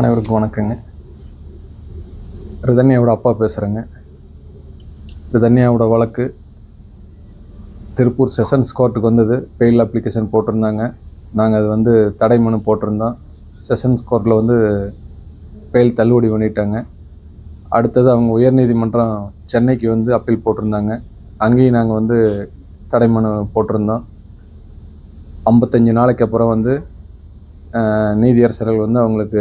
அனைவருக்கும் வணக்கங்க. ரிதன்யாவோட அப்பா பேசுகிறேங்க. ரிதன்யாவோட வழக்கு திருப்பூர் செஷன்ஸ் கோர்ட்டுக்கு வந்தது. பெயில் அப்ளிகேஷன் போட்டிருந்தாங்க. நாங்கள் அது தடை மனு போட்டிருந்தோம். செஷன்ஸ் கோர்ட்டில் பெயில் தள்ளுபடி பண்ணிட்டாங்க. அடுத்தது அவங்க உயர்நீதிமன்றம் சென்னைக்கு அப்பீல் போட்டிருந்தாங்க. அங்கேயும் நாங்கள் தடை மனு போட்டிருந்தோம். 55 நாளைக்கு அப்புறம் நீதியரசர்கள் அவங்களுக்கு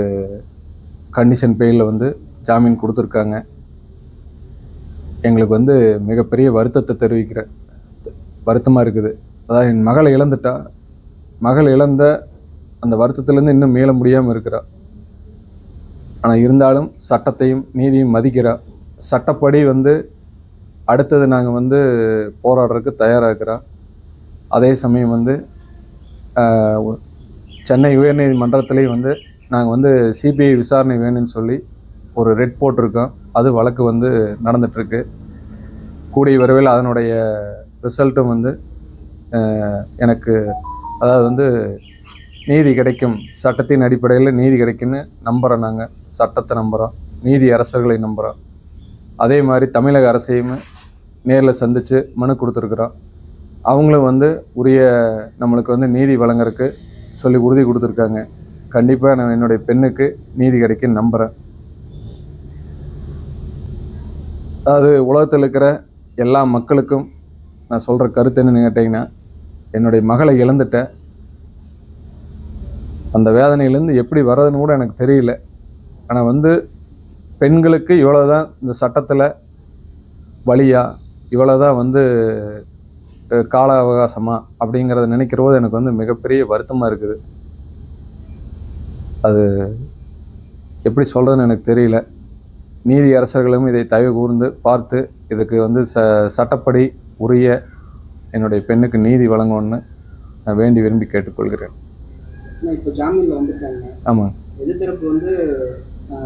கண்டிஷன் பெயிலில் ஜாமீன் கொடுத்துருக்காங்க. எங்களுக்கு மிகப்பெரிய வருத்தமாக இருக்குது. அதாவது என் மகளை இழந்துட்டா, மகள் இழந்த அந்த வருத்தத்துலேருந்து இன்னும் மீள முடியாமல் இருக்கிறா. ஆனால் இருந்தாலும் சட்டத்தையும் நீதியும் மதிக்கிறா. சட்டப்படி அடுத்தது நாங்கள் போராடுறதுக்கு தயாராக இருக்கிறோம். அதே சமயம் சென்னை உயர்நீதிமன்றத்துலேயும் நாங்கள் சிபிஐ விசாரணை வேணும்னு சொல்லி ஒரு ரெட் போட்டிருக்கோம். அது வழக்கு நடந்துகிட்ருக்கு. கூடிய விரைவில் அதனுடைய ரிசல்ட்டும் எனக்கு அதாவது நீதி கிடைக்கும், சட்டத்தின் அடிப்படையில் நீதி கிடைக்குன்னு நம்புகிறோம். நாங்கள் சட்டத்தை நம்புகிறோம், நீதி அரசர்களை நம்புகிறோம். அதே மாதிரி தமிழக அரசையும் நேரில் சந்தித்து மனு கொடுத்துருக்குறோம். அவங்களும் உரிய நம்மளுக்கு நீதி வழங்குறதுக்கு சொல்லி உறுதி கொடுத்துருக்காங்க. கண்டிப்பாக நான் என்னுடைய பெண்ணுக்கு நீதி கிடைக்குன்னு நம்புகிறேன். அதாவது உலகத்தில் இருக்கிற எல்லா மக்களுக்கும் நான் சொல்கிற கருத்து என்னன்னு கேட்டிங்கன்னா, என்னுடைய மகளை இழந்துட்டேன். அந்த வேதனையிலேருந்து எப்படி வர்றதுன்னு கூட எனக்கு தெரியல. ஆனால் பெண்களுக்கு இவ்வளோதான் இந்த சட்டத்தில் வழியா, இவ்வளோதான் கால அவகாசமா அப்படிங்கிறத நினைக்கிற போது எனக்கு மிகப்பெரிய வருத்தமாக இருக்குது. அது எப்படி சொல்கிறதுன்னு எனக்கு தெரியல. நீதி அரசர்களும் இதை தயவு கூர்ந்து பார்த்து இதுக்கு சட்டப்படி உரிய என்னுடைய பெண்ணுக்கு நீதி வழங்கணும்னு நான் வேண்டி விரும்பி கேட்டுக்கொள்கிறேன். இப்போ ஜாமீனில் வந்துட்டாங்க. ஆமாம். எதிர்த்தரப்பு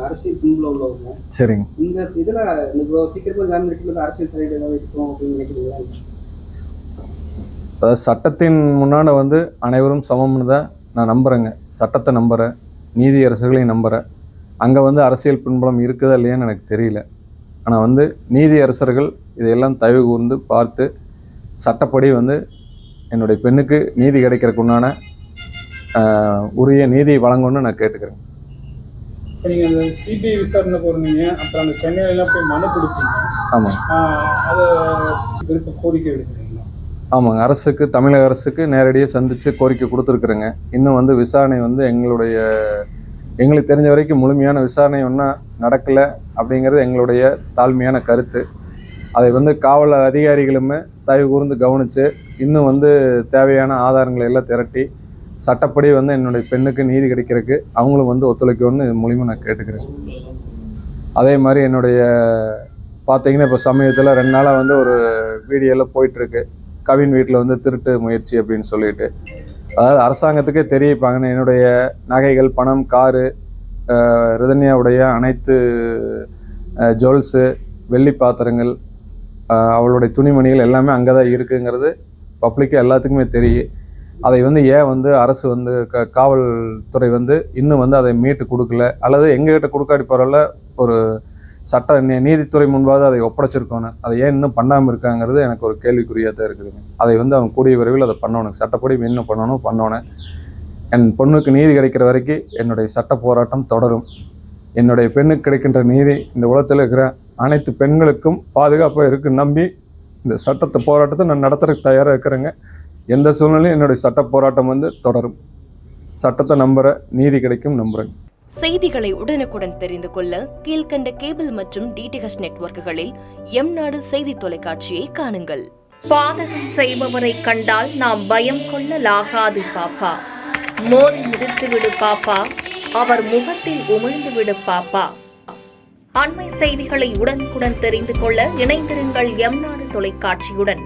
அரசியல் பின்புல உள்ளவங்க. சரிங்க. இந்த இதில் இப்போ சீக்கிரமாக ஜாமீன் எடுக்கிறது அரசியல் தலையீடு ஏதாவது இருக்கும் அப்படின்னு நினைக்கிறீங்களா? அதாவது சட்டத்தின் முன்னாடி அனைவரும் சமம்னு தான் நான் நம்புகிறேங்க. சட்டத்தை நம்புகிறேன், நீதி அரசர்களையும் நம்புகிறேன். அங்கே அரசியல் பின்புலம் இருக்குதா இல்லையான்னு எனக்கு தெரியல. ஆனால் நீதி அரசர்கள் இதையெல்லாம் தயவு கூர்ந்து பார்த்து சட்டப்படி என்னுடைய பெண்ணுக்கு நீதி கிடைக்கிறதுக்கு உண்டான உரிய நீதி வழங்கணும்னு நான் கேட்டுக்கிறேன். நீங்கள் அந்த சிபிஐ விசாரணை போகிறீங்க, அப்புறம் அந்த சென்னையிலாம் போய் மனு கொடுத்தீங்க. ஆமாம். அதை விருப்ப கோரிக்கை எடுக்கிறீங்களா? ஆமாங்க. அரசுக்கு, தமிழக அரசுக்கு நேரடியாக சந்தித்து கோரிக்கை கொடுத்துருக்குறேங்க. இன்னும் விசாரணை எங்களுக்கு தெரிஞ்ச வரைக்கும் முழுமையான விசாரணை ஒன்றும் நடக்கலை அப்படிங்கிறது எங்களுடைய தாழ்மையான கருத்து. அதை காவல் அதிகாரிகளுமே தயவு கூர்ந்து கவனித்து இன்னும் தேவையான ஆதாரங்களை எல்லாம் திரட்டி சட்டப்படி என்னுடைய பெண்ணுக்கு நீதி கிடைக்கிறதுக்கு அவங்களும் ஒத்துழைக்கணும்னு இது மூலிமா நான் கேட்டுக்கிறேன். அதே மாதிரி என்னுடைய பார்த்தீங்கன்னா இப்போ சமயத்தில் 2 நாளாக ஒரு வீடியோவில் போயிட்டுருக்கு. கவின் வீட்டில் திருட்டு முயற்சி அப்படின்னு சொல்லிட்டு, அதாவது அரசாங்கத்துக்கே தெரிவிப்பாங்கன்னு என்னுடைய நகைகள், பணம், காரு, ரிதன்யாவுடைய அனைத்து ஜுவல்ஸு, வெள்ளி பாத்திரங்கள், அவளுடைய துணிமணிகள் எல்லாமே அங்கே தான் இருக்குங்கிறது பப்ளிக்கு எல்லாத்துக்குமே தெரியும். அதை ஏன் அரசு காவல்துறை இன்னும் அதை மீட்டு கொடுக்கல, அல்லது எங்ககிட்ட கொடுக்காடி போகிறல ஒரு சட்ட நீதித்துறை முன்பாக அதை ஒப்படைச்சிருக்கணும், அதை ஏன் இன்னும் பண்ணாமல் இருக்காங்கிறது எனக்கு ஒரு கேள்விக்குறியாக தான் இருக்குதுங்க. அதை அவங்க கூடிய விரைவில் அதை பண்ணணும், சட்டப்படி இன்னும் பண்ணணும். என் பொண்ணுக்கு நீதி கிடைக்கிற வரைக்கும் என்னுடைய சட்ட போராட்டம் தொடரும். என்னுடைய பெண்ணுக்கு கிடைக்கின்ற நீதி இந்த உலகத்தில் இருக்கிற அனைத்து பெண்களுக்கும் பாதுகாப்பாக இருக்குன்னு நம்பி இந்த சட்டத்தை போராட்டத்தை நான் நடத்துறதுக்கு தயாராக இருக்கிறேங்க. எந்த சூழ்நிலையும் என்னுடைய சட்ட போராட்டம் தொடரும். சட்டத்தை நம்புகிற, நீதி கிடைக்கும் நம்புகிறேன். செய்திகளை உடனுக்குடன் தெரிந்து கொள்ள கீழ்கண்ட கேபிள் மற்றும் டிடிஹெச் நெட்வொர்க்குகளில் எம்நாடு செய்தி தொலைக்காட்சியை காணுங்கள். பாதகம் செய்பவரை கண்டால் நாம் பயம் கொள்ளலாகாது பாப்பா. மோதி மிதித்து விடு பாப்பா, அவர் முகத்தில் உமிழ்ந்து விடு பாப்பா. அண்மை செய்திகளை உடனுக்குடன் தெரிந்து கொள்ள இணைந்திருங்கள் எம்நாடு தொலைக்காட்சியுடன்.